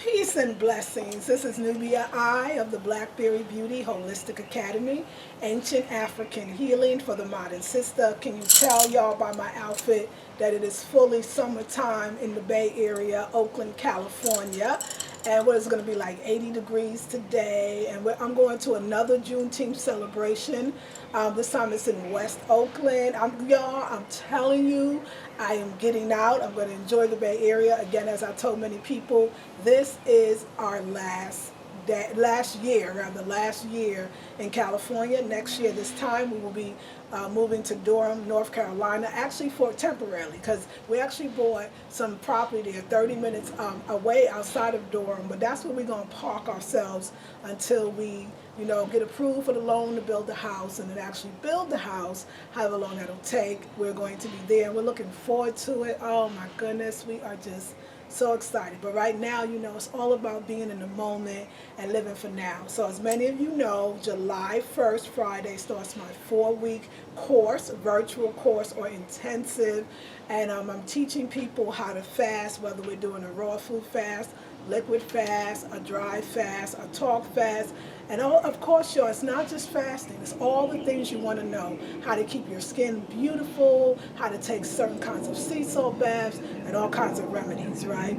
Peace and blessings. This is Nubia I of the Blackberry Beauty Holistic Academy, Ancient African Healing for the Modern Sister. Can you tell y'all by my outfit that it is fully summertime in the Bay Area, Oakland, California? And what is going to be like 80 degrees today. And I'm going to another Juneteenth celebration. This time it's in West Oakland. I'm telling you, I am getting out. I'm going to enjoy the Bay Area. Again, as I told many people, this is our last year in California. Next year, this time, we will be moving to Durham, North Carolina, actually for temporarily, because we actually bought some property there 30 minutes away outside of Durham, but that's where we're going to park ourselves until we get approved for the loan to build the house, and then actually build the house, however long that'll take. We're going to be there, and we're looking forward to it. Oh my goodness, we are just so excited. But right now, it's all about being in the moment and living for now. So as many of you know, July 1st, Friday, starts my 4-week course, virtual course or intensive. And I'm teaching people how to fast, whether we're doing a raw food fast, liquid fast, a dry fast, a talk fast. And of course, y'all, it's not just fasting. It's all the things you want to know. How to keep your skin beautiful, how to take certain kinds of sea salt baths, and all kinds of remedies, right?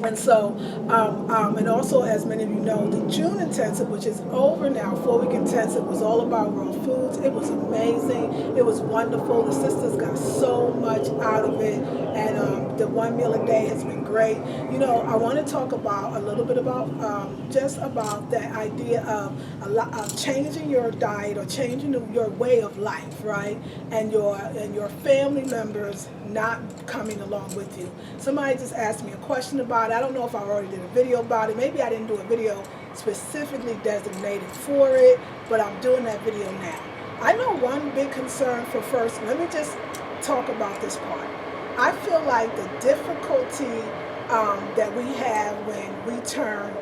And so, and also, as many of you know, the June intensive, which is over now, 4-week intensive, was all about raw foods. It was amazing. It was wonderful. The sisters got so much out of it, and the 1 meal a day has been great. I want to talk about a little bit about just about that idea of changing your diet or changing your way of life, right? And your family members not coming along with you. Somebody just asked me a question about it. I don't know if I already did a video about it. Maybe I didn't do a video specifically designated for it, but I'm doing that video now. I know one big concern for first, let me just talk about this part. I feel like the difficulty that we have when we turn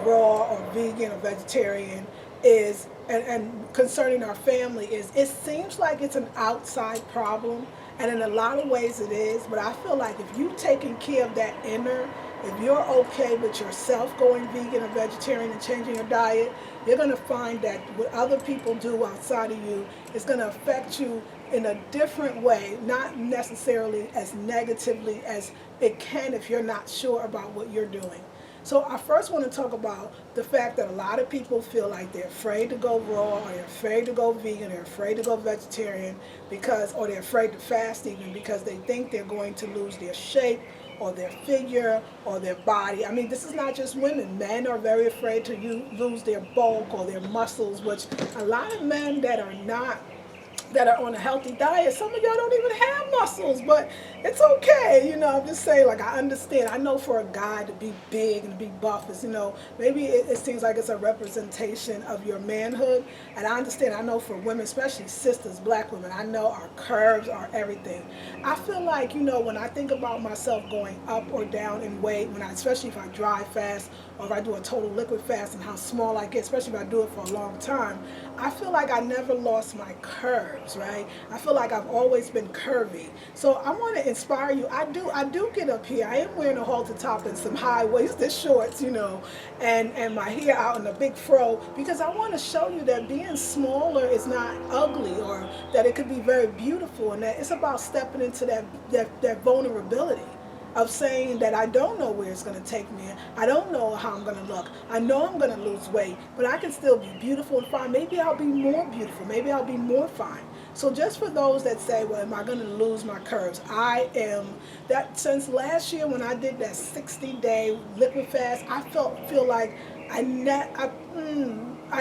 raw or vegan or vegetarian is, and concerning our family, is it seems like it's an outside problem. And in a lot of ways it is, but I feel like if you're taking care of that inner, if you're okay with yourself going vegan or vegetarian and changing your diet, you're going to find that what other people do outside of you is going to affect you in a different way, not necessarily as negatively as it can if you're not sure about what you're doing. So I first want to talk about the fact that a lot of people feel like they're afraid to go raw, or they're afraid to go vegan, they're afraid to go vegetarian or they're afraid to fast even because they think they're going to lose their shape or their figure or their body. I mean, this is not just women. Men are very afraid to lose their bulk or their muscles, which a lot of men that are on a healthy diet, some of y'all don't even have muscles, but it's okay. I'm just saying, like, I understand. I know for a guy to be big and to be buff is, maybe it seems like it's a representation of your manhood. And I understand. I know for women, especially sisters, black women, I know our curves are everything. I feel like, when I think about myself going up or down in weight, especially if I dry fast or if I do a total liquid fast and how small I get, especially if I do it for a long time, I feel like I never lost my curves, right? I feel like I've always been curvy. So I want to inspire you. I do get up here. I am wearing a halter top and some high-waisted shorts, and my hair out in a big fro, because I want to show you that being smaller is not ugly, or that it could be very beautiful, and that it's about stepping into that vulnerability of saying that I don't know where it's going to take me. I don't know how I'm going to look. I know I'm going to lose weight, but I can still be beautiful and fine. Maybe I'll be more beautiful. Maybe I'll be more fine. So just for those that say, well, am I going to lose my curves? I am. That since last year when I did that 60-day liquid fast, I feel like I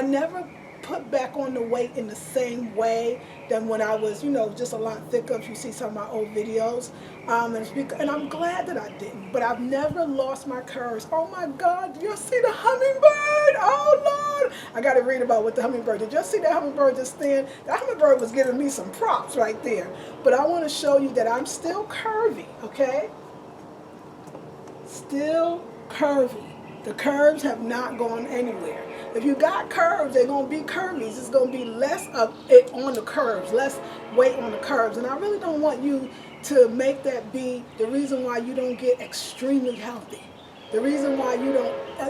never put back on the weight in the same way than when I was, just a lot thicker, if you see some of my old videos. And I'm glad that I didn't, but I've never lost my curves. Oh my God, did you see the hummingbird? Oh Lord, I got to read about what the hummingbird, did you see that hummingbird just stand? That hummingbird was giving me some props right there. But I want to show you that I'm still curvy, okay? Still curvy. The curves have not gone anywhere. If you got curves, they're going to be curvies. It's going to be less of it on the curves, less weight on the curves. And I really don't want you to make that be the reason why you don't get extremely healthy. the reason why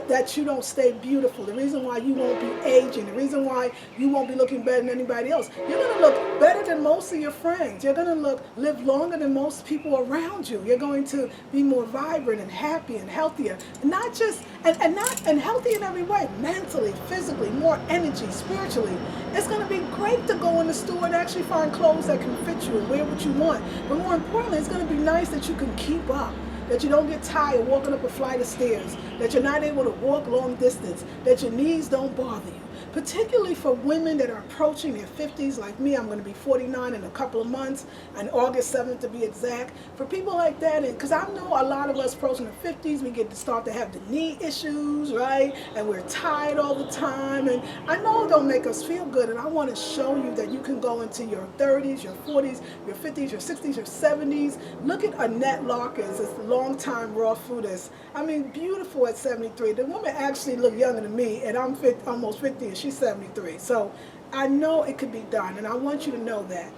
that you don't stay beautiful, the reason why you won't be aging, the reason why you won't be looking better than anybody else. You're going to look better than most of your friends. You're going to live longer than most people around you. You're going to be more vibrant and happy and healthier. Not just and healthy in every way, mentally, physically, more energy, spiritually. It's going to be great to go in the store and actually find clothes that can fit you and wear what you want. But more importantly, it's going to be nice that you can keep up, that you don't get tired walking up a flight of stairs, that you're not able to walk long distance, that your knees don't bother you. Particularly for women that are approaching their 50s, like me. I'm going to be 49 in a couple of months, on August 7th to be exact. For people like that, because I know a lot of us approaching the 50s, we get to start to have the knee issues, right? And we're tired all the time. And I know it don't make us feel good. And I want to show you that you can go into your 30s, your 40s, your 50s, your 60s, your 70s. Look at Annette Larkins, this longtime raw foodist. I mean, beautiful at 73. The woman actually looked younger than me, and I'm almost 50, and she's 73. So I know it could be done, and I want you to know that.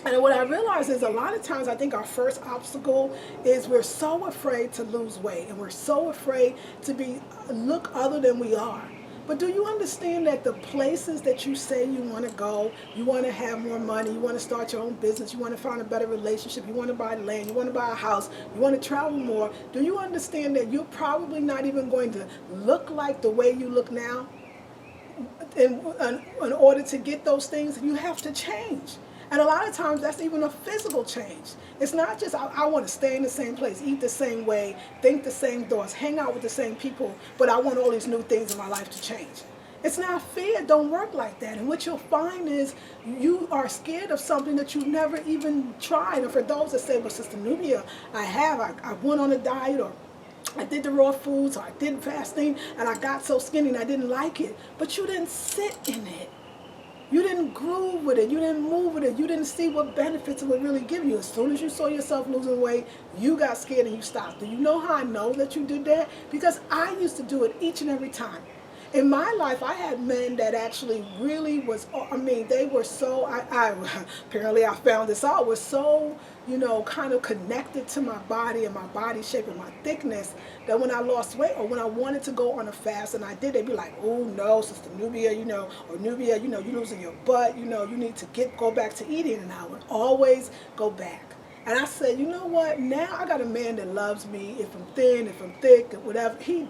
And what I realize is a lot of times I think our first obstacle is we're so afraid to lose weight, and we're so afraid to look other than we are. But do you understand that the places that you say you want to go, you want to have more money, you want to start your own business, you want to find a better relationship, you want to buy land, you want to buy a house, you want to travel more, do you understand that you're probably not even going to look like the way you look now? In order to get those things, you have to change. And a lot of times that's even a physical change. It's not just I want to stay in the same place, eat the same way, think the same thoughts, hang out with the same people, but I want all these new things in my life to change. It's not fair. It don't work like that. And what you'll find is you are scared of something that you've never even tried. And for those that say, well, Sister Nubia, I went on a diet, or I did the raw foods, or I did fasting, and I got so skinny and I didn't like it. But you didn't sit in it. You didn't groove with it. You didn't move with it. You didn't see what benefits it would really give you. As soon as you saw yourself losing weight, you got scared and you stopped. Do you know how I know that you did that? Because I used to do it each and every time. In my life, I had men that actually really they were so, apparently I found this out, was so, kind of connected to my body and my body shape and my thickness, that when I lost weight or when I wanted to go on a fast, and I did, they'd be like, oh no, Sister Nubia, or Nubia, you're losing your butt, you need to go back to eating. And I would always go back. And I said, you know what, now I got a man that loves me, if I'm thin, if I'm thick, whatever. He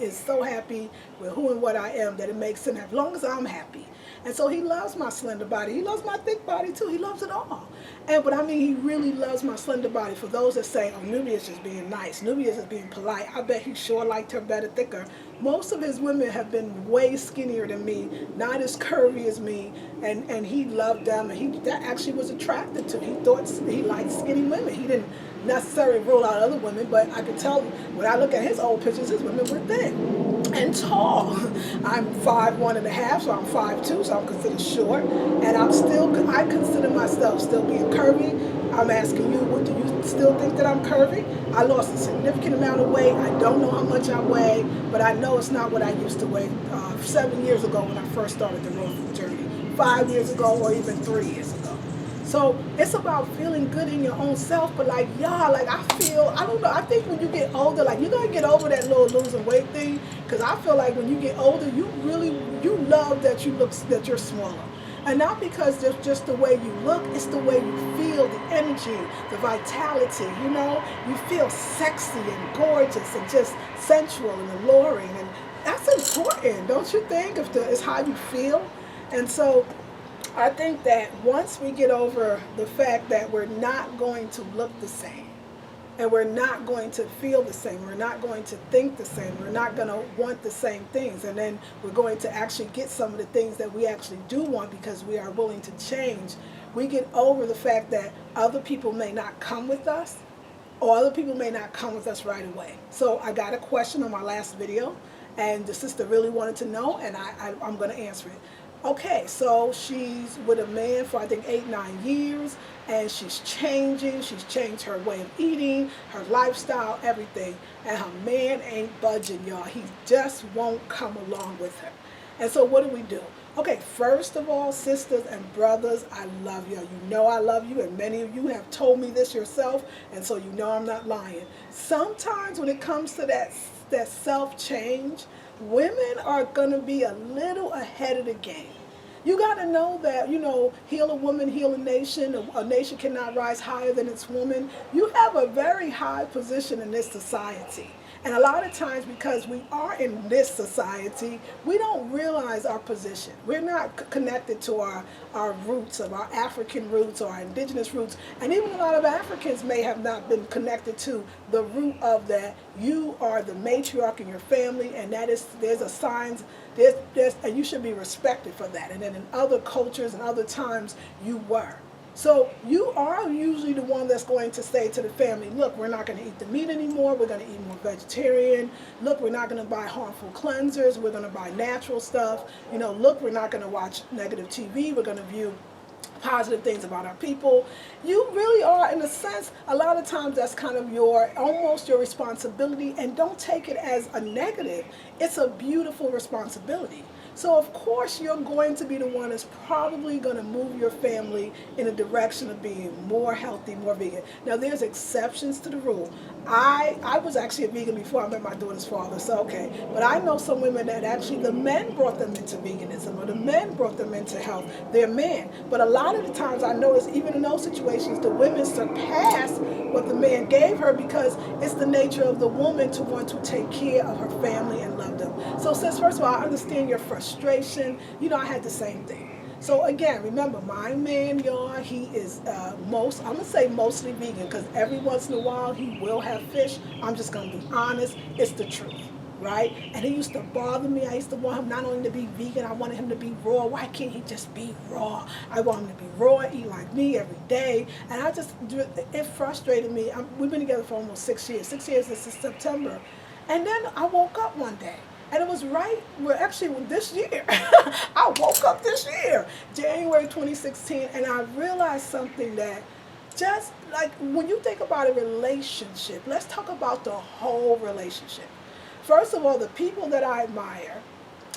is so happy with who and what I am that it makes him, as long as I'm happy. And so he loves my slender body. He loves my thick body too. He loves it all. But he really loves my slender body. For those that say, oh, Nubia's just being nice, Nubia's just being polite, I bet he sure liked her better thicker. Most of his women have been way skinnier than me, not as curvy as me, and he loved them, and that actually was attracted to. He thought he liked skinny women. He didn't necessarily rule out other women, but I could tell when I look at his old pictures, his women were thin and tall. I'm 5'1.5", so I'm 5'2", so I'm considered short, and I consider myself still being curvy. I'm asking you, do you still think that I'm curvy? I lost a significant amount of weight. I don't know how much I weigh, but I know it's not what I used to weigh 7 years ago when I first started the raw food journey, 5 years ago, or even 3 years ago. So it's about feeling good in your own self, but I don't know, I think when you get older, you're going to get over that little losing weight thing, because I feel like when you get older, you love that you're smaller. And not because it's just the way you look, it's the way you feel, the energy, the vitality, You feel sexy and gorgeous and just sensual and alluring, and that's important, don't you think? It's how you feel. And so I think that once we get over the fact that we're not going to look the same, and we're not going to feel the same, we're not going to think the same, we're not going to want the same things, and then we're going to actually get some of the things that we actually do want because we are willing to change. We get over the fact that other people may not come with us, or other people may not come with us right away. So I got a question on my last video, and the sister really wanted to know, and I'm going to answer it. Okay, so she's with a man for I think 8-9 years, and she's changing. She's changed her way of eating, her lifestyle, everything. And her man ain't budging, y'all. He just won't come along with her. And so what do? Okay, first of all, sisters and brothers, I love you. You know I love you, and many of you have told me this yourself, and so you know I'm not lying. Sometimes when it comes to that self change, women are gonna be a little ahead of the game. You got to know that, heal a woman, heal a nation. A nation cannot rise higher than its woman. You have a very high position in this society. And a lot of times, because we are in this society, we don't realize our position. We're not connected to our roots, of our African roots or our indigenous roots. And even a lot of Africans may have not been connected to the root of that. You are the matriarch in your family, and there's a signs, and you should be respected for that. And then in other cultures and other times, you were. So you are usually the one that's going to say to the family, look, we're not going to eat the meat anymore. We're going to eat more vegetarian. Look, we're not going to buy harmful cleansers. We're going to buy natural stuff. Look, we're not going to watch negative TV. We're going to view positive things about our people. You really are, in a sense, a lot of times that's kind of almost your responsibility, and don't take it as a negative. It's a beautiful responsibility. So of course you're going to be the one that's probably going to move your family in a direction of being more healthy, more vegan. Now there's exceptions to the rule. I was actually a vegan before I met my daughter's father, so okay. But I know some women that actually the men brought them into veganism, or the men brought them into health. They're men. But a lot of the times I notice even in those situations the women surpass what the man gave her, because it's the nature of the woman to want to take care of her family and love them. So since first of all I understand your frustration, I had the same thing. So again, remember, my man, y'all, he is I'm going to say mostly vegan, because every once in a while he will have fish. I'm just going to be honest. It's the truth, right? And he used to bother me. I used to want him not only to be vegan, I wanted him to be raw. Why can't he just be raw? I want him to be raw, eat like me every day. And it frustrated me. We've been together for almost 6 years. 6 years, this is September. And then I woke up one day. And it was this year. I woke up this year, January 2016, and I realized something that just like when you think about a relationship, let's talk about the whole relationship. First of all, the people that I admire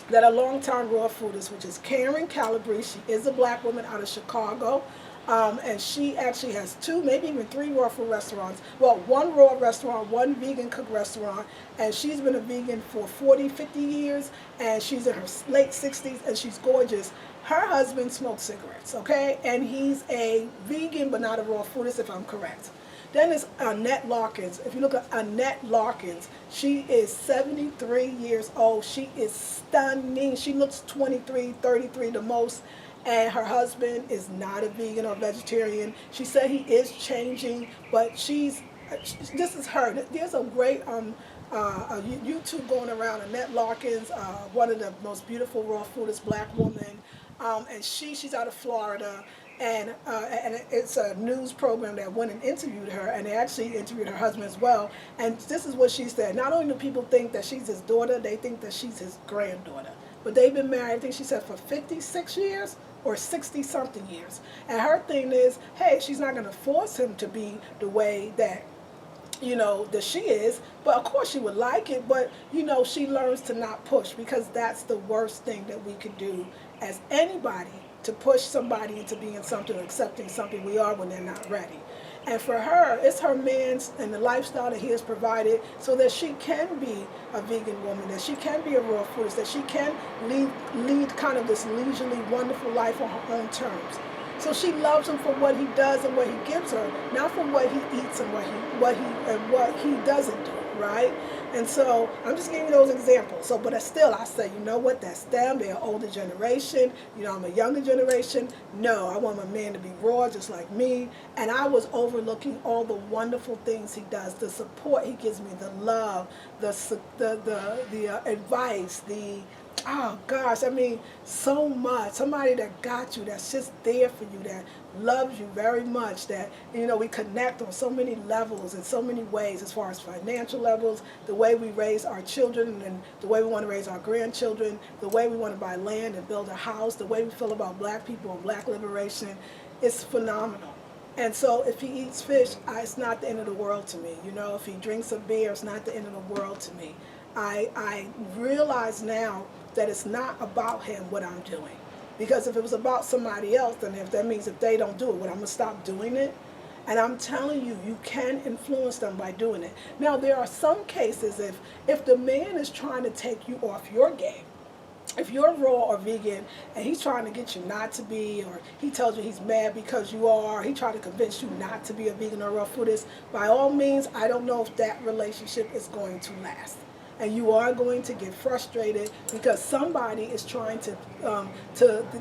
that are longtime raw foodists, which is Karen Calabrese. She is a black woman out of Chicago. And she actually has 2, maybe even 3 raw food restaurants. Well, 1 raw restaurant, 1 vegan cook restaurant. And she's been a vegan for 40, 50 years. And she's in her late 60s, and she's gorgeous. Her husband smokes cigarettes, okay? And he's a vegan, but not a raw foodist, if I'm correct. Then there's Annette Larkins. If you look at Annette Larkins, she is 73 years old. She is stunning. She looks 23, 33 the most. And her husband is not a vegan or vegetarian. She said he is changing, but this is her. There's a great YouTube going around, Annette Larkins, one of the most beautiful raw foodist black woman. And she's out of Florida. And it's a news program that went and interviewed her, and they actually interviewed her husband as well. And this is what she said. Not only do people think that she's his daughter, they think that she's his granddaughter. But they've been married, I think she said, for 56 years or 60-something years. And her thing is, hey, she's not going to force him to be the way that that she is, but of course she would like it, but she learns to not push, because that's the worst thing that we could do as anybody, to push somebody into being something, accepting something we are when they're not ready. And for her, it's her man's and the lifestyle that he has provided, so that she can be a vegan woman, that she can be a raw foodist, that she can lead kind of this leisurely, wonderful life on her own terms. So she loves him for what he does and what he gives her, not for what he eats and what he doesn't do, right? And so I'm just giving you those examples. So, but still, I say, you know what? That's them. They're an older generation. I'm a younger generation. No, I want my man to be raw, just like me. And I was overlooking all the wonderful things he does, the support he gives me, the love, the advice, oh gosh, I mean, so much. Somebody that got you, that's just there for you, that loves you very much, that, we connect on so many levels in so many ways, as far as financial levels, the way we raise our children and the way we want to raise our grandchildren, the way we want to buy land and build a house, the way we feel about black people and black liberation. It's phenomenal. And so if he eats fish, it's not the end of the world to me. If he drinks a beer, it's not the end of the world to me. I realize now that it's not about him what I'm doing. Because if it was about somebody else, then if that means if they don't do it, would I'm gonna stop doing it? And I'm telling you, you can influence them by doing it. Now, there are some cases if the man is trying to take you off your game, if you're raw or vegan and he's trying to get you not to be, or he tells you he's mad because you are, he tried to convince you not to be a vegan or raw foodist, by all means, I don't know if that relationship is going to last. And you are going to get frustrated because somebody is trying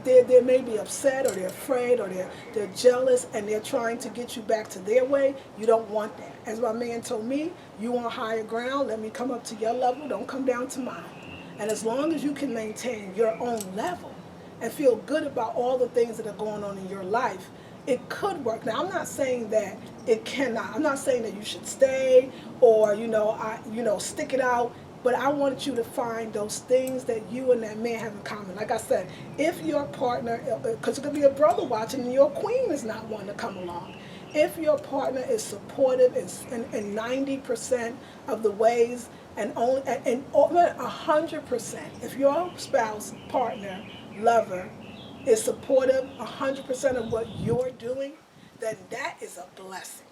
they may be upset or they're afraid or they're jealous and they're trying to get you back to their way. You don't want that. As my man told me, you on higher ground, let me come up to your level, don't come down to mine. And as long as you can maintain your own level and feel good about all the things that are going on in your life, it could work. Now, I'm not saying that it cannot. I'm not saying that you should stay or, stick it out. But I want you to find those things that you and that man have in common. Like I said, if your partner, because it could be a brother watching and your queen is not wanting to come along. If your partner is supportive in 90% of the ways and 100%, if your spouse, partner, lover is supportive 100% of what you're doing, then that is a blessing.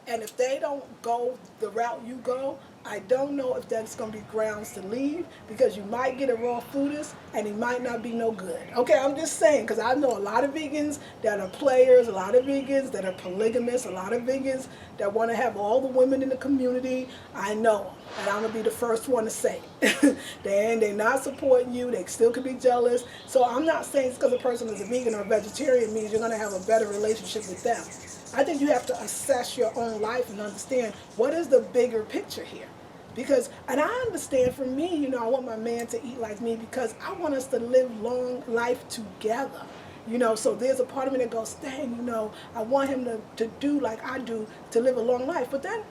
And if they don't go the route you go, I don't know if that's going to be grounds to leave, because you might get a raw foodist and he might not be no good. Okay, I'm just saying, because I know a lot of vegans that are players, a lot of vegans that are polygamists, a lot of vegans that want to have all the women in the community. I know, and I'm going to be the first one to say it. They're not supporting you. They still could be jealous. So I'm not saying it's because a person is a vegan or a vegetarian means you're going to have a better relationship with them. I think you have to assess your own life and understand what is the bigger picture here. Because, and I understand for me, I want my man to eat like me because I want us to live long life together. So there's a part of me that goes, dang, I want him to do like I do to live a long life. But then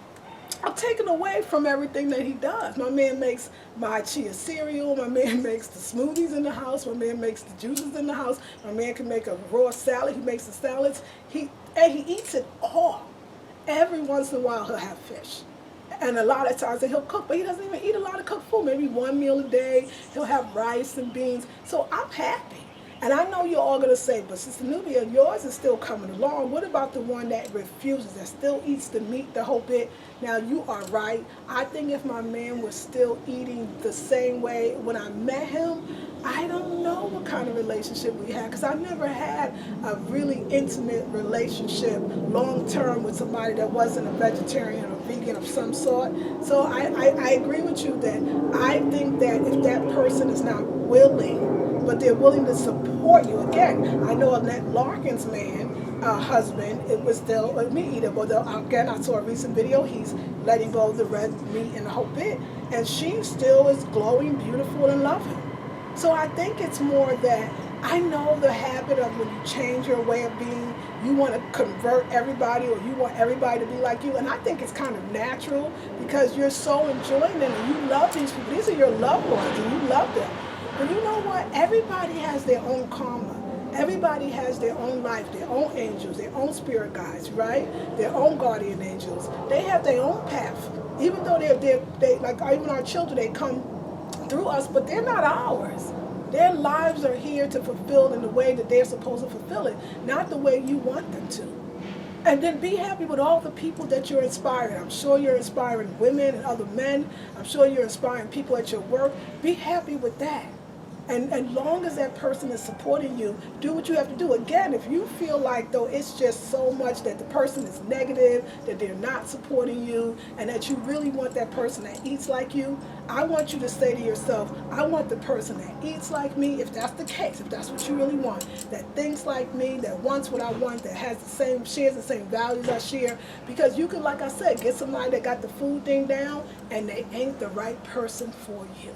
I'm taken away from everything that he does. My man makes my chia cereal. My man makes the smoothies in the house. My man makes the juices in the house. My man can make a raw salad. He makes the salads. He eats it all. Every once in a while he'll have fish. And a lot of times he'll cook, but he doesn't even eat a lot of cooked food. Maybe one meal a day. He'll have rice and beans. So I'm happy. And I know you're all going to say, but Sister Nubia, yours is still coming along. What about the one that refuses, that still eats the meat, the whole bit? Now, you are right. I think if my man was still eating the same way when I met him, I don't know what kind of relationship we had, because I never had a really intimate relationship long-term with somebody that wasn't a vegetarian or vegan of some sort. So I agree with you that I think that if that person is not willing, but they're willing to support you. Again, I know Annette Larkin's husband, it was still a meat eater. But again, I saw a recent video, he's letting go of the red meat and the whole bit. And she still is glowing, beautiful, and love him. So I think it's more that I know the habit of when you change your way of being, you want to convert everybody or you want everybody to be like you. And I think it's kind of natural because you're so enjoying them and you love these people. These are your loved ones and you love them. But you know what? Everybody has their own karma. Everybody has their own life, their own angels, their own spirit guides, right? Their own guardian angels. They have their own path. Even though they like even our children, they come through us, but they're not ours. Their lives are here to fulfill in the way that they're supposed to fulfill it, not the way you want them to. And then be happy with all the people that you're inspiring. I'm sure you're inspiring women and other men. I'm sure you're inspiring people at your work. Be happy with that. And long as that person is supporting you, do what you have to do. Again, if you feel like, though, it's just so much that the person is negative, that they're not supporting you, and that you really want that person that eats like you, I want you to say to yourself, I want the person that eats like me, if that's the case, if that's what you really want, that thinks like me, that wants what I want, that shares the same values I share. Because you can, like I said, get somebody that got the food thing down, and they ain't the right person for you.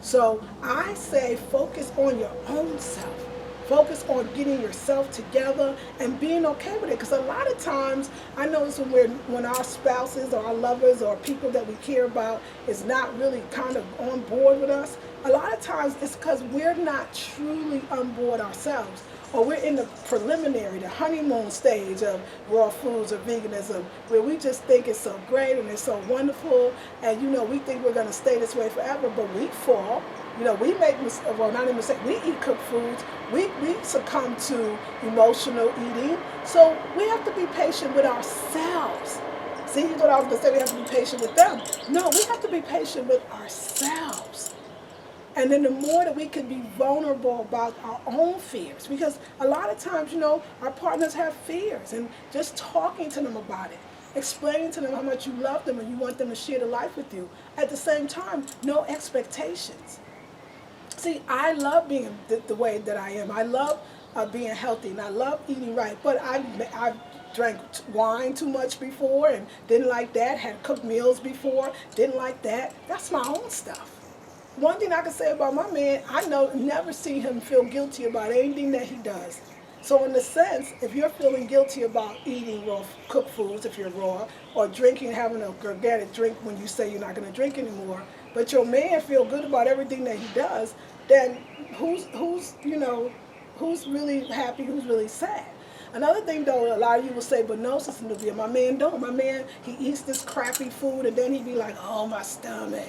So I say focus on your own self. Focus on getting yourself together and being okay with it. Because a lot of times, I notice when our spouses or our lovers or people that we care about is not really kind of on board with us, A lot of times it's because we're not truly on board ourselves, or we're in the preliminary, the honeymoon stage of raw foods or veganism, where we just think it's so great and it's so wonderful, and we think we're going to stay this way forever, but we fall. We make well, not even mistake. We eat cooked foods. We succumb to emotional eating. So we have to be patient with ourselves. See, you thought I was going to say we have to be patient with them. No, we have to be patient with ourselves. And then the more that we can be vulnerable about our own fears, because a lot of times, our partners have fears, and just talking to them about it, explaining to them how much you love them and you want them to share the life with you. At the same time, no expectations. See, I love being the way that I am. I love being healthy, and I love eating right. But I've drank wine too much before and didn't like that. Had cooked meals before, didn't like that. That's my own stuff. One thing I can say about my man, I never see him feel guilty about anything that he does. So in a sense, if you're feeling guilty about eating raw cooked foods, if you're raw, or drinking, having an organic drink when you say you're not going to drink anymore, but your man feel good about everything that he does, then who's really happy, who's really sad? Another thing though, a lot of you will say, but no, Sister Nubia, my man don't. My man, he eats this crappy food and then he be like, oh, my stomach.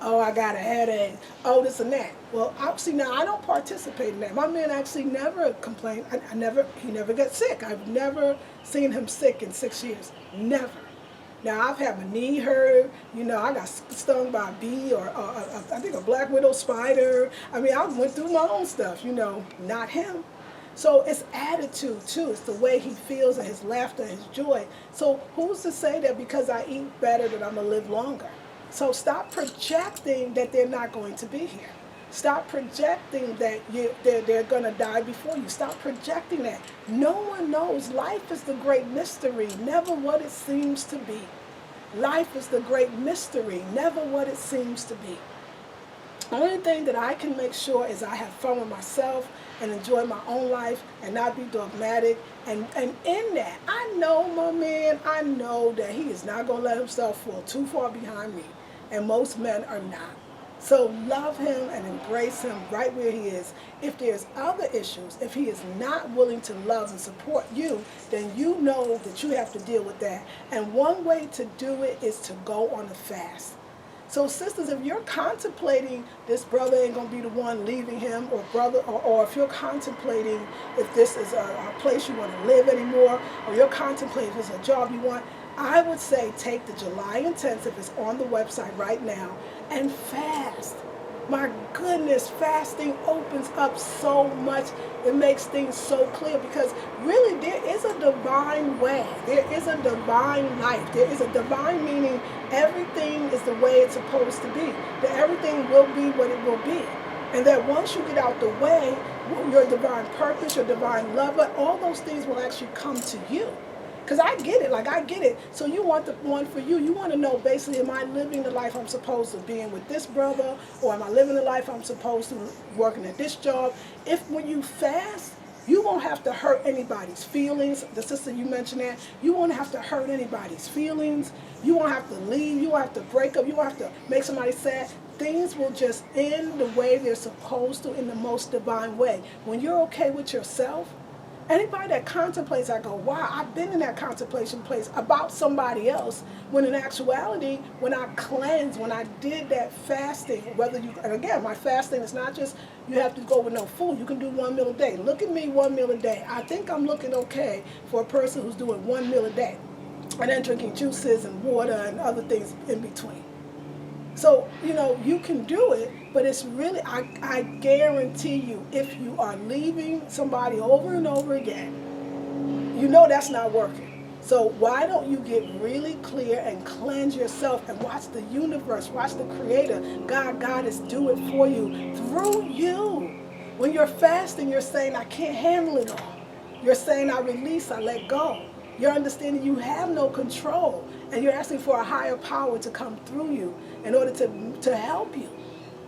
Oh, I got a headache. Oh, this and that. Well, see, now I don't participate in that. My man actually never complained. He never got sick. I've never seen him sick in 6 years. Never. Now, I've had my knee hurt. I got stung by a bee or I think a black widow spider. I mean, I went through my own stuff, not him. So it's attitude, too. It's the way he feels and his laughter and his joy. So who's to say that because I eat better that I'm going to live longer? So stop projecting that they're not going to be here. Stop projecting that they're going to die before you. Stop projecting that. No one knows. Life is the great mystery, never what it seems to be. Life is the great mystery, never what it seems to be. The only thing that I can make sure is I have fun with myself and enjoy my own life and not be dogmatic. And in that, I know my man, I know that he is not going to let himself fall too far behind me. And most men are not. So love him and embrace him right where he is. If there's other issues, if he is not willing to love and support you, then you know that you have to deal with that. And one way to do it is to go on a fast. So sisters, if you're contemplating this brother ain't going to be the one leaving him, or if you're contemplating if this is a place you want to live anymore, or you're contemplating if it's a job you want, I would say take the July Intensive, it's on the website right now, and fast. My goodness, fasting opens up so much. It makes things so clear because really there is a divine way. There is a divine life. There is a divine meaning. Everything is the way it's supposed to be. That everything will be what it will be. And that once you get out the way, your divine purpose, your divine lover, all those things will actually come to you. Because I get it. So you want the one for you. You want to know basically, am I living the life I'm supposed to being with this brother? Or am I living the life I'm supposed to working at this job? If when you fast, you won't have to hurt anybody's feelings. The sister you mentioned that. You won't have to hurt anybody's feelings. You won't have to leave. You won't have to break up. You won't have to make somebody sad. Things will just end the way they're supposed to in the most divine way. When you're okay with yourself, anybody that contemplates, I go, wow, I've been in that contemplation place about somebody else. When in actuality, when I cleansed, when I did that fasting, and again, my fasting is not just you have to go with no food. You can do 1 meal a day. Look at me, 1 meal a day. I think I'm looking okay for a person who's doing 1 meal a day. And then drinking juices and water and other things in between. So, you can do it, but it's really, I guarantee you, if you are leaving somebody over and over again, that's not working. So why don't you get really clear and cleanse yourself and watch the universe, watch the Creator, God is doing it for you, through you. When you're fasting, you're saying, I can't handle it all. You're saying, I release, I let go. You're understanding you have no control, and you're asking for a higher power to come through you in order to help you.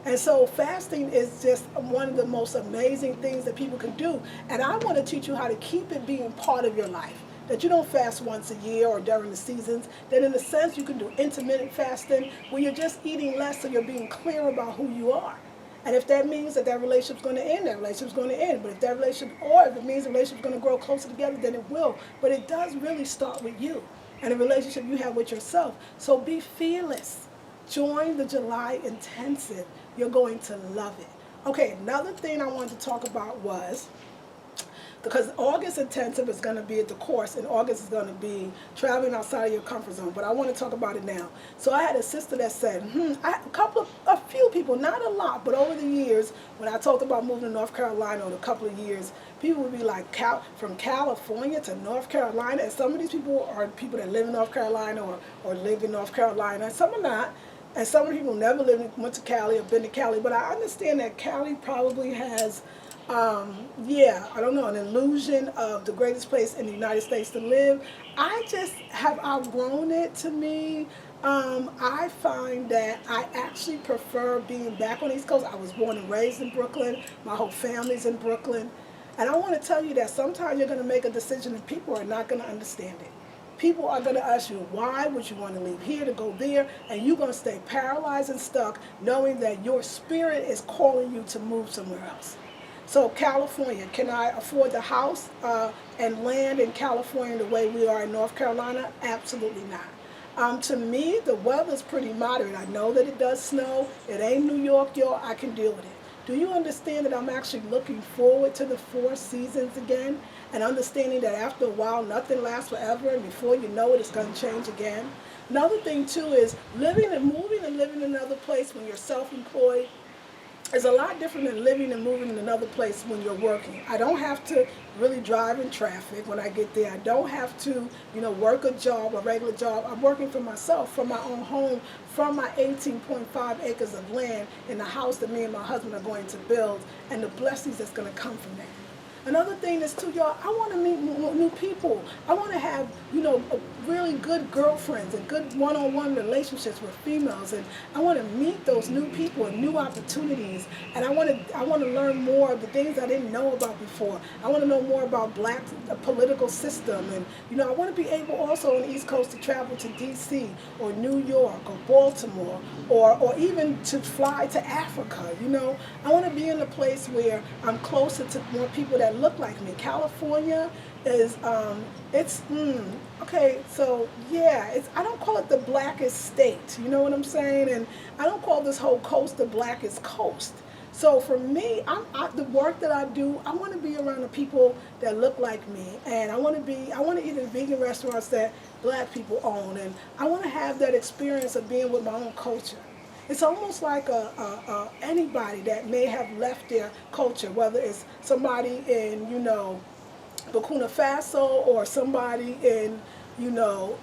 And so fasting is just one of the most amazing things that people can do. And I want to teach you how to keep it being part of your life. That you don't fast once a year or during the seasons. That in a sense you can do intermittent fasting where you're just eating less so you're being clear about who you are. And if that means that that relationship's going to end, that relationship's going to end. But if that relationship, or if it means the relationship's going to grow closer together, then it will. But it does really start with you and the relationship you have with yourself. So be fearless. Join the July Intensive. You're going to love it. Okay, another thing I wanted to talk about was, because August intensive is going to be at the course, and August is going to be traveling outside of your comfort zone. But I want to talk about it now. So I had a sister that said, a few people, not a lot, but over the years, when I talked about moving to North Carolina over a couple of years, people would be like, from California to North Carolina. And some of these people are people that live in North Carolina or live in North Carolina. Some are not. And some of the people never went to Cali or been to Cali. But I understand that Cali probably has, I don't know, an illusion of the greatest place in the United States to live. I just have outgrown it. To me, I find that I actually prefer being back on the East Coast. I was born and raised in Brooklyn. My whole family's in Brooklyn. And I want to tell you that sometimes you're going to make a decision and people are not going to understand it. People are going to ask you, why would you want to leave here to go there? And you're going to stay paralyzed and stuck knowing that your spirit is calling you to move somewhere else. So California, can I afford the house and land in California the way we are in North Carolina? Absolutely not. To me, the weather's pretty moderate. I know that it does snow. It ain't New York, y'all. I can deal with it. Do you understand that I'm actually looking forward to the 4 seasons again? And understanding that after a while, nothing lasts forever, and before you know it, it's going to change again. Another thing, too, is living and moving and living in another place when you're self-employed is a lot different than living and moving in another place when you're working. I don't have to really drive in traffic when I get there. I don't have to, work a job, a regular job. I'm working for myself, from my own home, from my 18.5 acres of land in the house that me and my husband are going to build, and the blessings that's going to come from that. Another thing is too, y'all, I want to meet new people. I want to have, really good girlfriends and good one-on-one relationships with females, and I want to meet those new people and new opportunities. And I want to learn more of the things I didn't know about before. I want to know more about black political system, and I want to be able also on the East Coast to travel to D.C. or New York or Baltimore or even to fly to Africa. I want to be in a place where I'm closer to more people that look like me. California is I don't call it the blackest state, you know what I'm saying? And I don't call this whole coast the blackest coast. So for me, the work that I do, I want to be around the people that look like me, and I want to eat in vegan restaurants that black people own, and I want to have that experience of being with my own culture. It's almost like anybody that may have left their culture, whether it's somebody in, Burkina Faso or somebody in,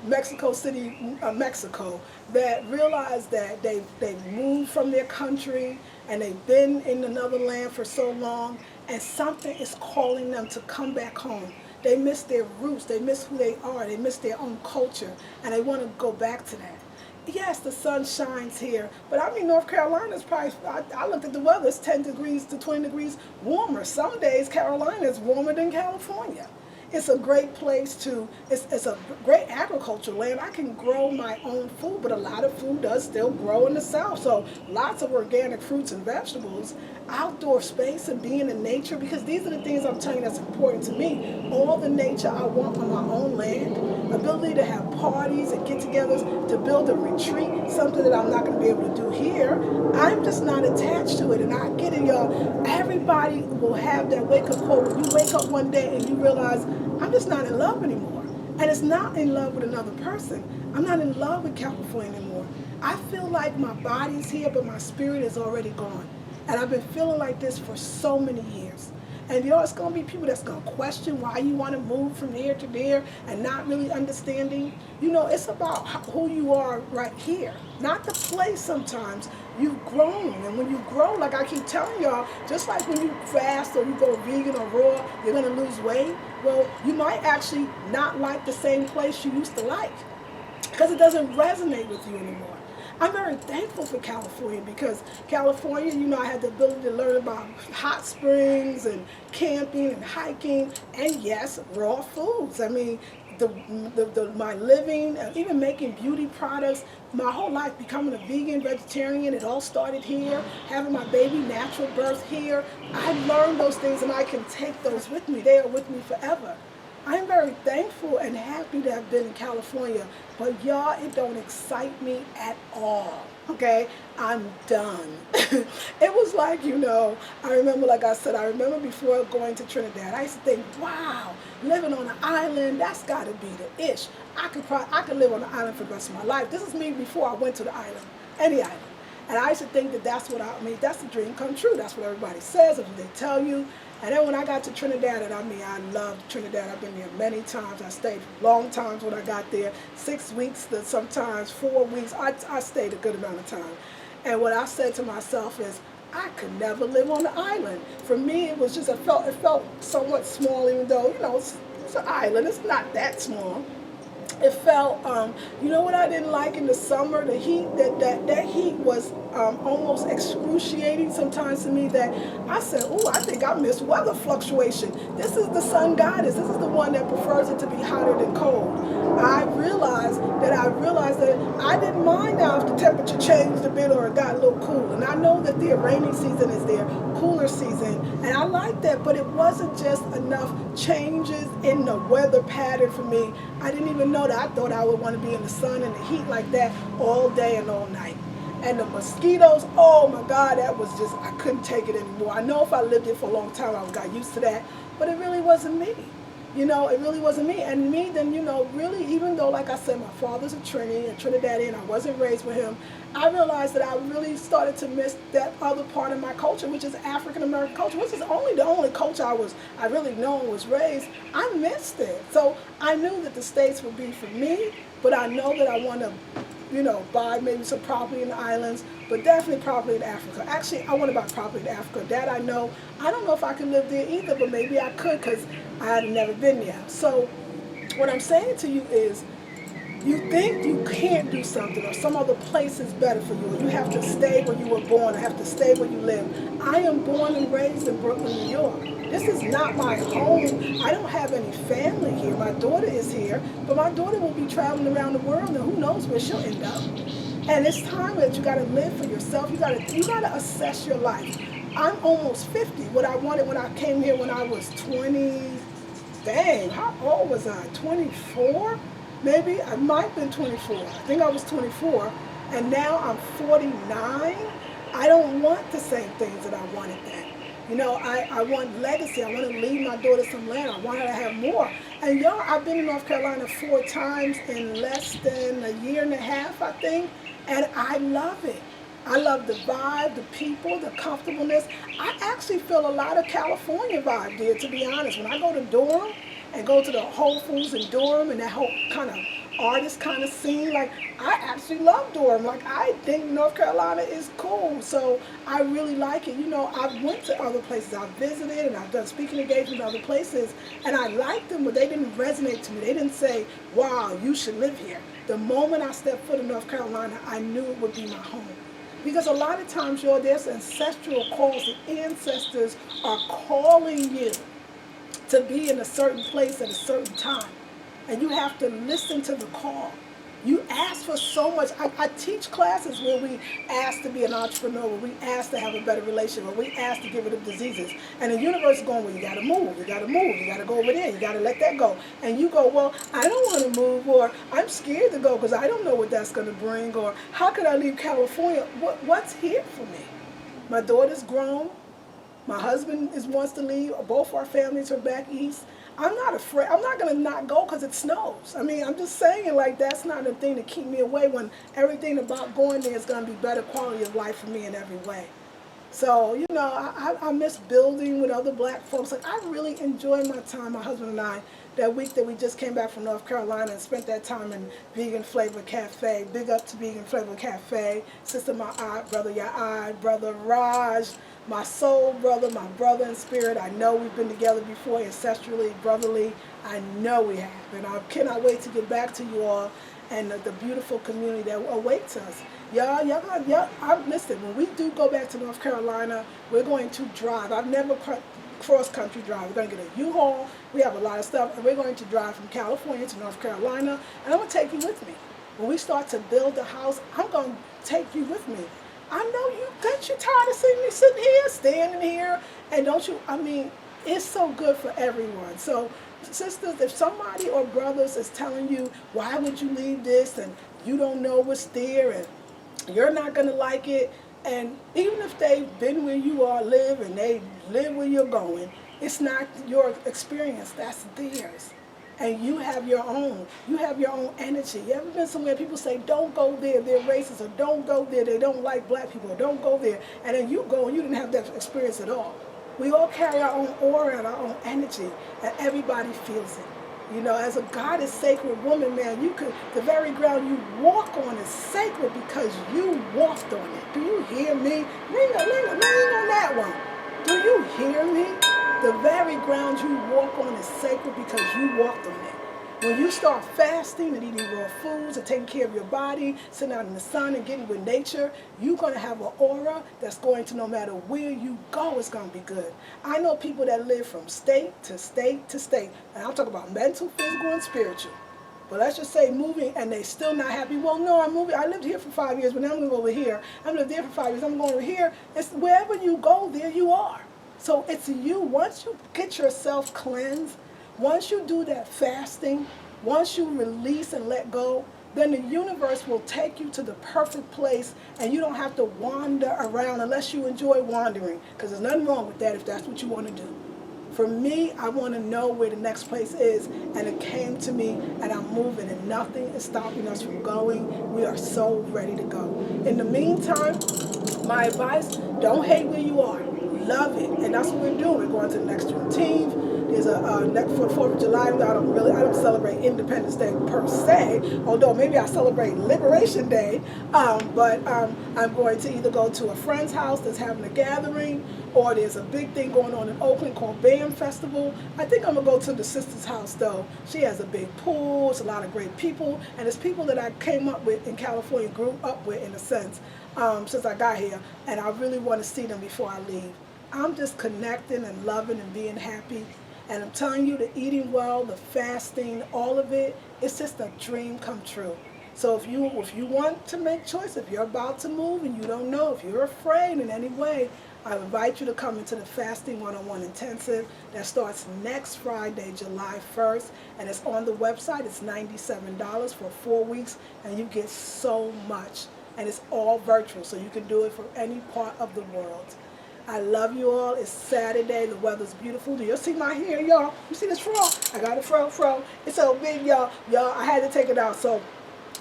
Mexico City, Mexico, that realize that they've moved from their country and they've been in another land for so long, and something is calling them to come back home. They miss their roots, they miss who they are, they miss their own culture, and they want to go back to that. Yes, the sun shines here, but North Carolina's probably, I looked at the weather, it's 10 degrees to 20 degrees warmer. Some days Carolina is warmer than California. It's a great place it's a great agricultural land. I can grow my own food, but a lot of food does still grow in the South. So lots of organic fruits and vegetables, outdoor space and being in nature, because these are the things I'm telling you that's important to me. All the nature I want on my own land, ability to have parties and get-togethers, to build a retreat, something that I'm not going to be able to do here. I'm just not attached to it, and I get it, y'all. Everybody will have that wake-up call when you wake up one day and you realize, I'm just not in love anymore. And it's not in love with another person. I'm not in love with California anymore. I feel like my body's here, but my spirit is already gone. And I've been feeling like this for so many years. And it's going to be people that's going to question why you want to move from there to there and not really understanding. It's about who you are right here, not the place sometimes. You've grown, and when you grow, like I keep telling y'all, just like when you fast or you go vegan or raw, you're going to lose weight. Well, you might actually not like the same place you used to like because it doesn't resonate with you anymore. I'm very thankful for California because California, I had the ability to learn about hot springs and camping and hiking and, yes, raw foods. my living, even making beauty products, my whole life becoming a vegan, vegetarian, it all started here. Having my baby natural birth here, I learned those things and I can take those with me. They are with me forever. I'm very thankful and happy to have been in California, but y'all, it don't excite me at all. Okay, I'm done. It was like, I remember, like I said, I remember before going to Trinidad, I used to think, wow, living on an island, that's got to be the ish. I could live on an island for the rest of my life. This is me before I went to the island, any island. And I used to think that that's that's the dream come true. That's what everybody says, that's what they tell you. And then when I got to Trinidad, and I loved Trinidad. I've been there many times. I stayed long times when I got there, 6 weeks, sometimes 4 weeks. I stayed a good amount of time. And what I said to myself is, I could never live on the island. For me, it was just, it felt somewhat small, even though, it's an island. It's not that small. It felt, you know what I didn't like in the summer? The heat, that heat was almost excruciating sometimes to me, that I said, oh, I think I miss weather fluctuation. This is the sun goddess. This is the one that prefers it to be hotter than cold. I realized that I didn't mind now if the temperature changed a bit or it got a little cool. And I know that the rainy season is there, cooler season, and I like that, but it wasn't just enough changes in the weather pattern for me. I didn't even know that. I thought I would want to be in the sun and the heat like that all day and all night. And the mosquitoes, oh my God, that was just, I couldn't take it anymore. I know if I lived here for a long time, I would got used to that, but it really wasn't me. It really wasn't me. And me, then, really, even though, like I said, my father's a Trinidadian, I wasn't raised with him, I realized that I really started to miss that other part of my culture, which is African American culture, which is the only culture I really know and was raised. I missed it. So I knew that the States would be for me, but I know that I want to, buy maybe some property in the islands, but definitely property in Africa. Actually, I want to buy property in Africa. That I know. I don't know if I can live there either, but maybe I could, because I had never been there. So what I'm saying to you is, you think you can't do something, or some other place is better for you, or you have to stay where you were born, or have to stay where you live. I am born and raised in Brooklyn, New York. This is not my home. I don't have any family here. My daughter is here, but my daughter will be traveling around the world, and who knows where she'll end up. And it's time that you got to live for yourself. You got to assess your life. I'm almost 50. What I wanted when I came here when I was 20, how old was I? 24? Maybe, I might have been 24. I think I was 24. And now I'm 49. I don't want the same things that I wanted then. I want legacy. I want to leave my daughter some land. I want her to have more. And y'all, I've been in North Carolina 4 times in less than a year and a half, I think. And I love it. I love the vibe, the people, the comfortableness. I actually feel a lot of California vibe there, to be honest. When I go to Durham and go to the Whole Foods in Durham and that whole kind of artist kind of scene, like, I actually love Durham. Like, I think North Carolina is cool. So I really like it. I went to other places. I visited and I've done speaking engagements in other places, and I liked them, but they didn't resonate to me. They didn't say, wow, you should live here. The moment I stepped foot in North Carolina, I knew it would be my home. Because a lot of times, there's ancestral calls. The ancestors are calling you to be in a certain place at a certain time. And you have to listen to the call. You ask for so much. I teach classes where we ask to be an entrepreneur, where we ask to have a better relationship, where we ask to get rid of diseases. And the universe is going, well, you got to move, you got to move, you got to go over there, you got to let that go. And you go, well, I don't want to move, or I'm scared to go because I don't know what that's going to bring, or how could I leave California? What's here for me? My daughter's grown. My husband wants to leave. Both our families are back east. I'm not afraid. I'm not going to not go because it snows. I mean, I'm just saying, like, that's not a thing to keep me away when everything about going there is going to be better quality of life for me in every way. So, I miss building with other black folks. Like, I really enjoyed my time, my husband and I, that week that we just came back from North Carolina and spent that time in Vegan Flavor Cafe. Big up to Vegan Flavor Cafe. Sister Ma'at, Brother Ya'ad, Brother Raj, my soul brother, my brother in spirit. I know we've been together before, ancestrally, brotherly. I know we have. And I cannot wait to get back to you all and the beautiful community that awaits us. Y'all, listen, when we do go back to North Carolina, we're going to drive. I've never cross-country drive. We're going to get a U-Haul. We have a lot of stuff, and we're going to drive from California to North Carolina, and I'm going to take you with me. When we start to build the house, I'm going to take you with me. I know you, don't you tired of seeing me sitting here, standing here, and don't you, I mean, it's so good for everyone. So, sisters, if somebody or brothers is telling you, why would you leave this, and you don't know what's there, and you're not going to like it, and even if they've been where you are, live, and they live where you're going, it's not your experience, that's theirs. And you have your own. You have your own energy. You ever been somewhere people say, don't go there, they're racist, or don't go there, they don't like black people, or don't go there. And then you go and you didn't have that experience at all. We all carry our own aura and our own energy, and everybody feels it. You know, as a goddess, sacred woman, man, you could, the very ground you walk on is sacred because you walked on it. Do you hear me? Ling-a-ling-a-ling on that one. Do you hear me? The very ground you walk on is sacred because you walked on it. When you start fasting and eating raw foods and taking care of your body, sitting out in the sun and getting with nature, you're going to have an aura that's going to, no matter where you go, it's going to be good. I know people that live from state to state to state, and I'm talking about mental, physical, and spiritual. But let's just say moving and they still not happy. Well, no, I'm moving. I lived here for 5 years, but now I'm going to go over here. I lived there for 5 years. I'm going over here. It's wherever you go, there you are. So it's you. Once you get yourself cleansed, once you do that fasting, once you release and let go, then the universe will take you to the perfect place, and you don't have to wander around unless you enjoy wandering, because there's nothing wrong with that if that's what you want to do. For me, I want to know where the next place is, and it came to me, and I'm moving, and nothing is stopping us from going. We are so ready to go. In the meantime, my advice, don't hate where you are. Love it, and that's what we're doing. We're going to the next Juneteenth. There's a next for the 4th of July. I don't celebrate Independence Day per se, although maybe I celebrate Liberation Day. But I'm going to either go to a friend's house that's having a gathering, or there's a big thing going on in Oakland called BAM Festival. I think I'm gonna go to the sister's house though. She has a big pool. It's a lot of great people, and it's people that I came up with in California, grew up with in a sense, since I got here, and I really want to see them before I leave. I'm just connecting and loving and being happy. And I'm telling you, the eating well, the fasting, all of it, it's just a dream come true. So if you want to make choice, if you're about to move and you don't know, if you're afraid in any way, I invite you to come into the Fasting 101 Intensive that starts next Friday, July 1st. And it's on the website. It's $97 for 4 weeks, and you get so much. And it's all virtual, so you can do it from any part of the world. I love you all. It's Saturday. The weather's beautiful. Do you see my hair, y'all? You see this fro? I got a fro. It's so big, y'all. I had to take it out. So,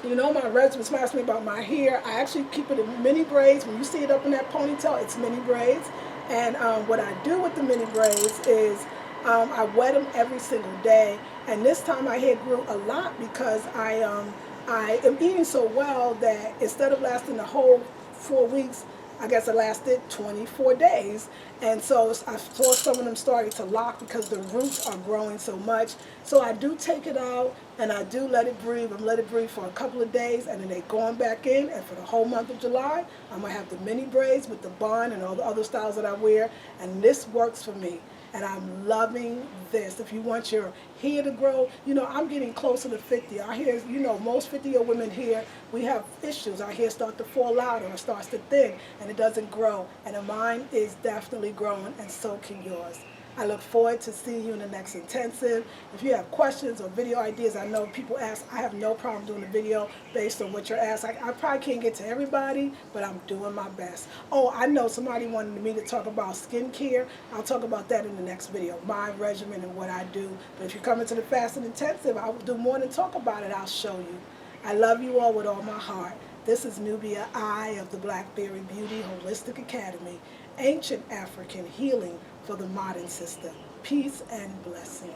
you know, my residents asked me about my hair. I actually keep it in mini braids. When you see it up in that ponytail, it's mini braids. And what I do with the mini braids is I wet them every single day. And this time my hair grew a lot because I am eating so well that instead of lasting the whole 4 weeks, I guess it lasted 24 days. And so I saw some of them starting to lock because the roots are growing so much. So I do take it out and I do let it breathe. I'm let it breathe for a couple of days, and then they're going back in. And for the whole month of July, I'm going to have the mini braids with the bun and all the other styles that I wear. And this works for me. And I'm loving this. If you want your hair to grow, you know, I'm getting closer to 50. Our hair, you know, most 50-year women here, we have issues. Our hair starts to fall out or it starts to thin, and it doesn't grow. And mine is definitely growing, and so can yours. I look forward to seeing you in the next intensive. If you have questions or video ideas, I know people ask. I have no problem doing a video based on what you're asked. I probably can't get to everybody, but I'm doing my best. Oh, I know somebody wanted me to talk about skincare. I'll talk about that in the next video, my regimen and what I do. But if you come into the Fasting Intensive, I will do more than talk about it. I'll show you. I love you all with all my heart. This is Nubia I of the Blackberry Beauty Holistic Academy, ancient African healing for the modern sister. Peace and blessings.